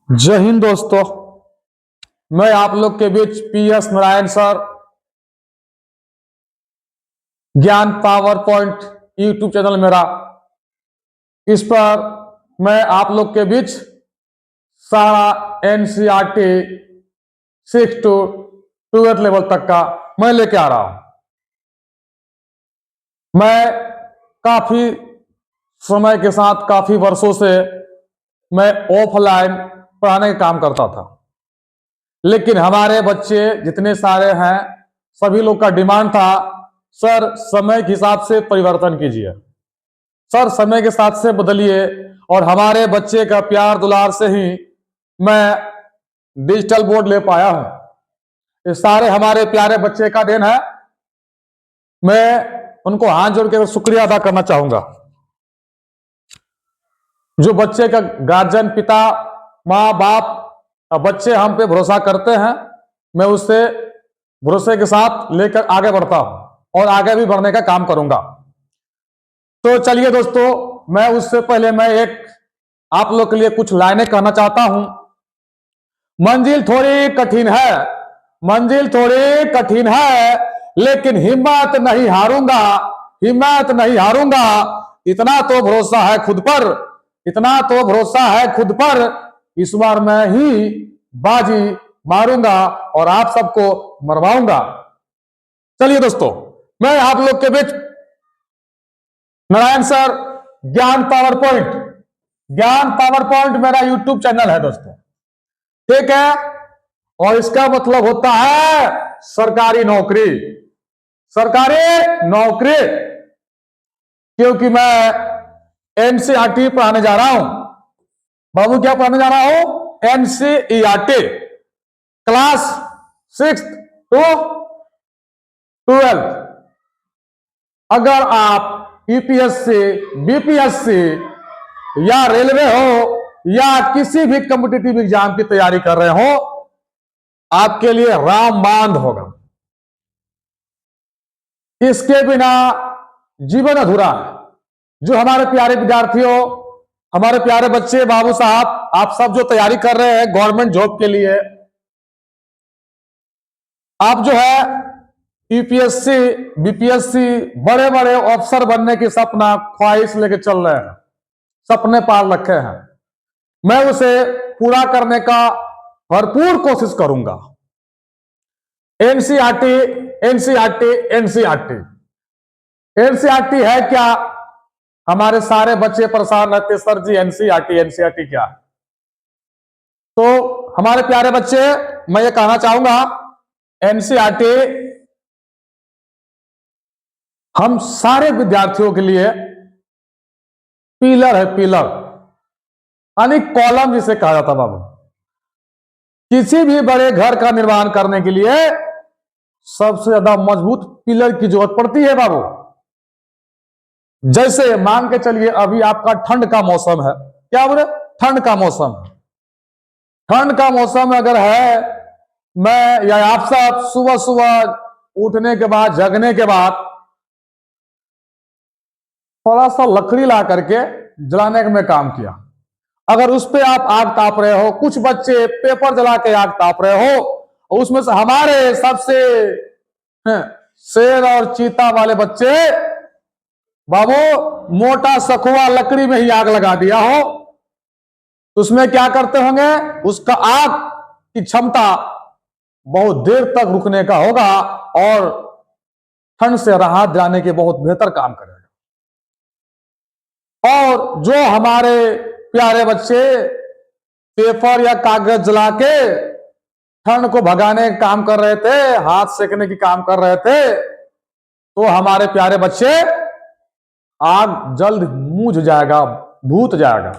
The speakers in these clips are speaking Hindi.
जय हिंद दोस्तों। मैं आप लोग के बीच PS नारायण सर ज्ञान पावर पॉइंट यूट्यूब चैनल मेरा, इस पर मैं आप लोग के बीच सारा NCERT 6 to 12th लेवल तक का मैं लेके आ रहा हूं। मैं काफी समय के साथ काफी वर्षों से मैं ऑफलाइन पढ़ाने का काम करता था, लेकिन हमारे बच्चे जितने सारे हैं सभी लोग का डिमांड था, सर समय के हिसाब से परिवर्तन कीजिए, सर समय के साथ से बदलिए। और हमारे बच्चे का प्यार दुलार से ही मैं डिजिटल बोर्ड ले पाया हूं। ये सारे हमारे प्यारे बच्चे का देन है। मैं उनको हाथ जोड़ के शुक्रिया अदा करना चाहूंगा। जो बच्चे का गार्जियन, पिता, माँ बाप, बच्चे हम पे भरोसा करते हैं, मैं उससे भरोसे के साथ लेकर आगे बढ़ता हूं और आगे भी बढ़ने का काम करूंगा। तो चलिए दोस्तों, मैं उससे पहले मैं एक आप लोग के लिए कुछ लाइनें कहना चाहता हूं। मंजिल थोड़ी कठिन है, मंजिल थोड़ी कठिन है, लेकिन हिम्मत नहीं हारूंगा, हिम्मत नहीं हारूंगा। इतना तो भरोसा है खुद पर, इतना तो भरोसा है खुद पर, इस बार मैं ही बाजी मारूंगा और आप सबको मरवाऊंगा। चलिए दोस्तों, मैं आप लोग के बीच नारायण सर ज्ञान पावर पॉइंट, ज्ञान पावर पॉइंट मेरा यूट्यूब चैनल है दोस्तों, ठीक है। और इसका मतलब होता है सरकारी नौकरी, सरकारी नौकरी, क्योंकि मैं NCERT पढ़ाने जा रहा हूं। बाबू क्या पढ़ाने जा रहा हूं? NCERT class 6 to 12। अगर आप UPSC, BPSC या रेलवे हो या किसी भी कॉम्पिटिटिव एग्जाम की तैयारी कर रहे हो, आपके लिए रामबाण होगा। इसके बिना जीवन अधूरा है। जो हमारे प्यारे विद्यार्थियों, हमारे प्यारे बच्चे, बाबू साहब, आप सब जो तैयारी कर रहे हैं गवर्नमेंट जॉब के लिए, आप जो है UPSC, BPSC बड़े बड़े अफसर बनने की सपना ख्वाहिश लेके चल रहे हैं, सपने पाल रखे हैं। मैं उसे पूरा करने का भरपूर कोशिश करूंगा। NCERT, NCERT, NCERT, NCERT है क्या? हमारे सारे बच्चे परेशान रहते, सर जी NCERT, NCERT क्या? तो हमारे प्यारे बच्चे, मैं ये कहना चाहूंगा, NCERT हम सारे विद्यार्थियों के लिए पिलर है, पिलर यानी कॉलम जिसे कहा जाता बाबू। किसी भी बड़े घर का निर्माण करने के लिए सबसे ज्यादा मजबूत पिलर की जरूरत पड़ती है बाबू। जैसे मान के चलिए अभी आपका ठंड का मौसम है, क्या बोले? ठंड का मौसम है। ठंड का मौसम अगर है, मैं या आप सब सुबह सुबह उठने के बाद, जगने के बाद थोड़ा सा लकड़ी ला करके जलाने में काम किया। अगर उस पे आप आग ताप रहे हो, कुछ बच्चे पेपर जला के आग ताप रहे हो, उसमें से हमारे सबसे शेर और चीता वाले बच्चे बाबू मोटा सखुआ लकड़ी में ही आग लगा दिया हो, तो उसमें क्या करते होंगे? उसका आग की क्षमता बहुत देर तक रुकने का होगा और ठंड से राहत दिलाने के बहुत बेहतर काम करेगा। और जो हमारे प्यारे बच्चे पेपर या कागज जला के ठंड को भगाने का काम कर रहे थे, हाथ सेकने की काम कर रहे थे, तो हमारे प्यारे बच्चे आग जल्द मूझ जाएगा, भूत जाएगा,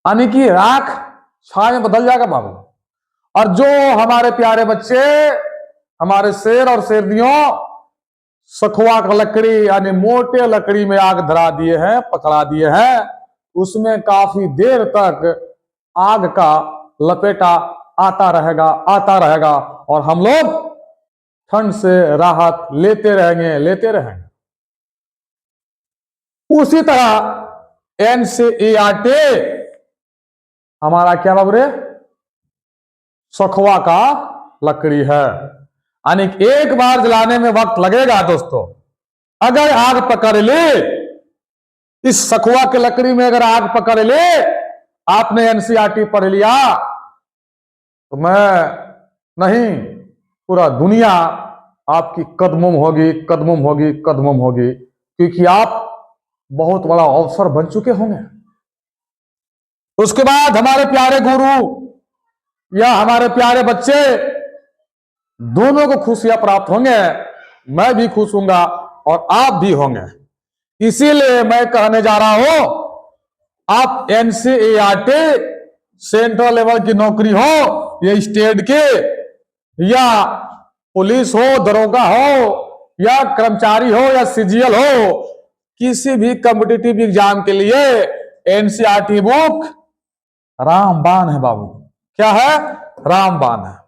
यानी कि राख छाया में बदल जाएगा बाबू। और जो हमारे प्यारे बच्चे, हमारे शेर और शेरनियों सखुआ का लकड़ी यानी मोटे लकड़ी में आग धरा दिए हैं, पकड़ा दिए हैं, उसमें काफी देर तक आग का लपेटा आता रहेगा, आता रहेगा, और हम लोग ठंड से राहत लेते रहेंगे, लेते रहेंगे। उसी तरह NCERT हमारा क्या बाबू रे, सखुआ का लकड़ी है। यानी एक बार जलाने में वक्त लगेगा दोस्तों। अगर आग पकड़ ले, इस सखुआ के लकड़ी में अगर आग पकड़ ले, आपने एनसीईआरटी पढ़ लिया तो मैं नहीं, पूरा दुनिया आपकी कदमों में होगी, कदमों में होगी, कदमों में होगी, क्योंकि आप बहुत बड़ा अवसर बन चुके होंगे। उसके बाद हमारे प्यारे गुरु या हमारे प्यारे बच्चे दोनों को खुशियां प्राप्त होंगे। मैं भी खुश होऊंगा और आप भी होंगे। इसीलिए मैं कहने जा रहा हूं, आप एनसीईआरटी सेंट्रल लेवल की नौकरी हो, या स्टेट के, या पुलिस हो, दरोगा हो, या कर्मचारी हो, या सीजीएल हो, किसी भी कॉम्पिटिटिव एग्जाम के लिए एनसीईआरटी बुक रामबाण है बाबू। क्या है? रामबाण है।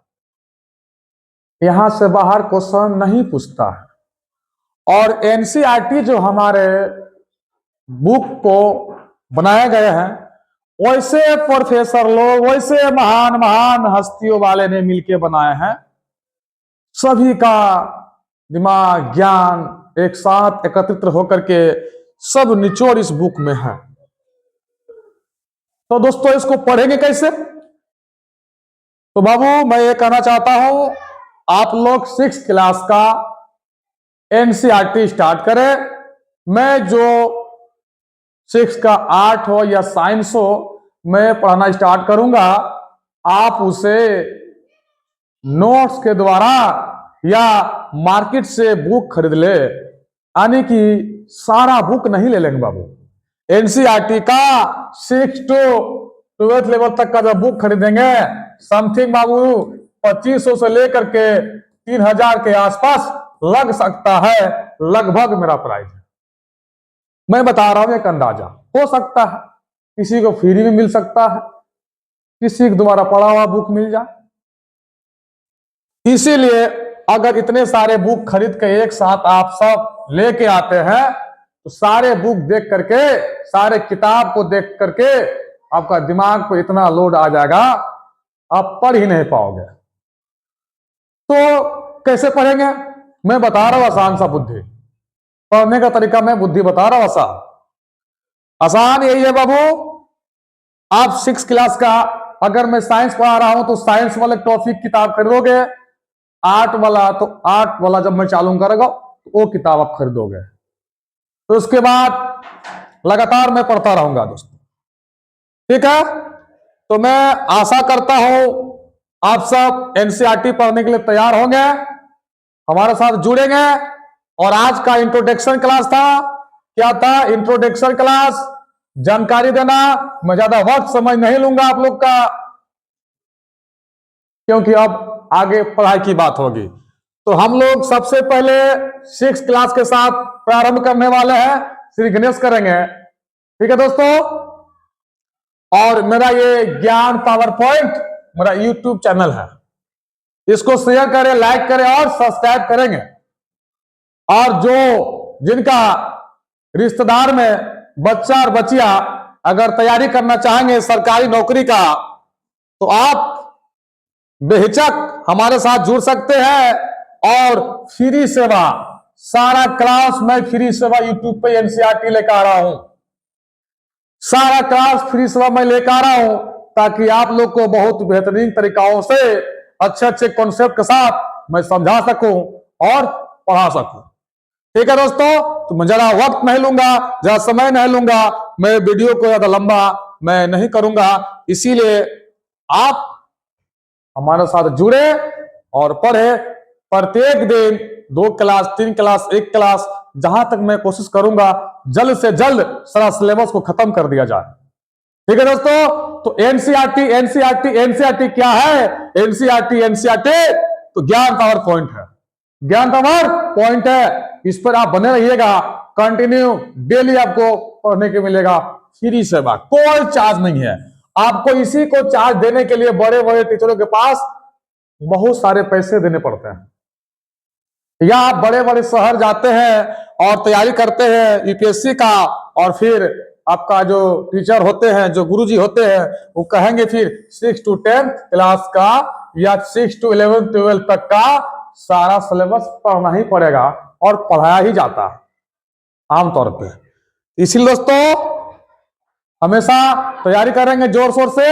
यहां से बाहर क्वेश्चन नहीं पूछता है। और एनसीईआरटी जो हमारे बुक को बनाए गए हैं, वैसे प्रोफेसर लोग, वैसे महान महान हस्तियों वाले ने मिलकर बनाए हैं। सभी का दिमाग, ज्ञान एक साथ एकत्रित होकर के सब निचोड़ इस बुक में है। तो दोस्तों इसको पढ़ेंगे कैसे? तो बाबू मैं ये कहना चाहता हूं, आप लोग 6th क्लास का एनसीईआरटी स्टार्ट करें। मैं जो 6 का आर्ट हो या साइंस हो, मैं पढ़ाना स्टार्ट करूंगा। आप उसे नोट्स के द्वारा या मार्केट से बुक खरीद ले। यानी कि सारा बुक नहीं ले लेंगे बाबू। एनसीईआरटी का 6 to 12th लेवल तक का जब बुक खरीदेंगे, समथिंग बाबू 2500 से लेकर के 3000 के आसपास लग सकता है, लगभग मेरा प्राइस है। मैं बता रहा हूं, एक अंदाजा हो सकता है। किसी को फ्री में मिल सकता है, किसी के द्वारा पढ़ा हुआ बुक मिल जाए। इसीलिए अगर इतने सारे बुक खरीद के एक साथ आप सब लेके आते हैं, तो सारे बुक देख करके, सारे किताब को देख करके आपका दिमाग पर इतना लोड आ जाएगा, आप पढ़ ही नहीं पाओगे। तो कैसे पढ़ेंगे? मैं बता रहा हूं आसान सा बुद्धि। पढ़ने का तरीका मैं बुद्धि बता रहा हूं आसान यही है बाबू। आप 6 क्लास का, अगर मैं साइंस पढ़ा रहा हूं तो साइंस वाले टॉपिक किताब खरीदोगे। आर्ट वाला तो आर्ट वाला जब मैं चालू करूंगा तो वो किताब आप खरीदोगे। तो उसके बाद लगातार मैं पढ़ता रहूंगा दोस्तों। ठीक है? तो मैं आशा करता हूं आप सब एनसीईआरटी पढ़ने के लिए तैयार होंगे, हमारे साथ जुड़ेंगे। और आज का इंट्रोडक्शन क्लास था। क्या था? इंट्रोडक्शन क्लास, जानकारी देना। मैं ज्यादा वक्त समय नहीं लूंगा आप लोग का, क्योंकि अब आगे पढ़ाई की बात होगी। तो हम लोग सबसे पहले 6 क्लास के साथ प्रारंभ करने वाले हैं, श्री गणेश करेंगे। ठीक है दोस्तों? और मेरा ये ज्ञान पावर पॉइंट मेरा यूट्यूब चैनल है, इसको शेयर करें, लाइक करें और सब्सक्राइब करेंगे। और जो जिनका रिश्तेदार में बच्चा और बच्चियां अगर तैयारी करना चाहेंगे सरकारी नौकरी का, तो आप बेहिचक हमारे साथ जुड़ सकते हैं। और फ्री सेवा, सारा क्लास मैं फ्री सेवा यूट्यूब पे एनसीईआरटी लेकर आ रहा हूं। सारा क्लास फ्री सेवा मैं लेकर आ रहा हूं, ताकि आप लोग को बहुत बेहतरीन तरीकाओं से अच्छे अच्छे कॉन्सेप्ट के साथ मैं समझा सकूं और पढ़ा सकूं। ठीक है दोस्तों? तो मैं ज्यादा वक्त नहीं लूंगा, ज्यादा समय नहीं लूंगा, मैं वीडियो को ज्यादा लंबा मैं नहीं करूंगा। इसीलिए आप हमारे साथ जुड़े और पढ़े। प्रत्येक दिन 2 क्लास, 3 क्लास, 1 क्लास, जहां तक मैं कोशिश करूंगा जल्द से जल्द सारा सिलेबस को खत्म कर दिया जाए। ठीक है दोस्तों? तो एनसीईआरटी एनसीईआरटी एनसीईआरटी क्या है? एनसीईआरटी तो ज्ञान पावर पॉइंट है। ज्ञान पावर पॉइंट है, इस पर आप बने रहिएगा। कंटिन्यू डेली आपको पढ़ने के मिलेगा, फ्री सेवा, कोई चार्ज नहीं है। आपको इसी को चार्ज देने के लिए बड़े बड़े टीचरों के पास बहुत सारे पैसे देने पड़ते हैं, या आप बड़े बड़े शहर जाते हैं और तैयारी करते हैं यूपीएससी का, और फिर आपका जो टीचर होते हैं, जो गुरुजी होते हैं, वो कहेंगे फिर 6 to 10 क्लास का या 6 to 11 12 तक का सारा सिलेबस पढ़ना ही पड़ेगा और पढ़ाया ही जाता है आमतौर पे। इसीलिए दोस्तों हमेशा तैयारी करेंगे जोर शोर से।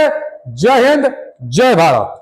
जय हिंद, जय भारत।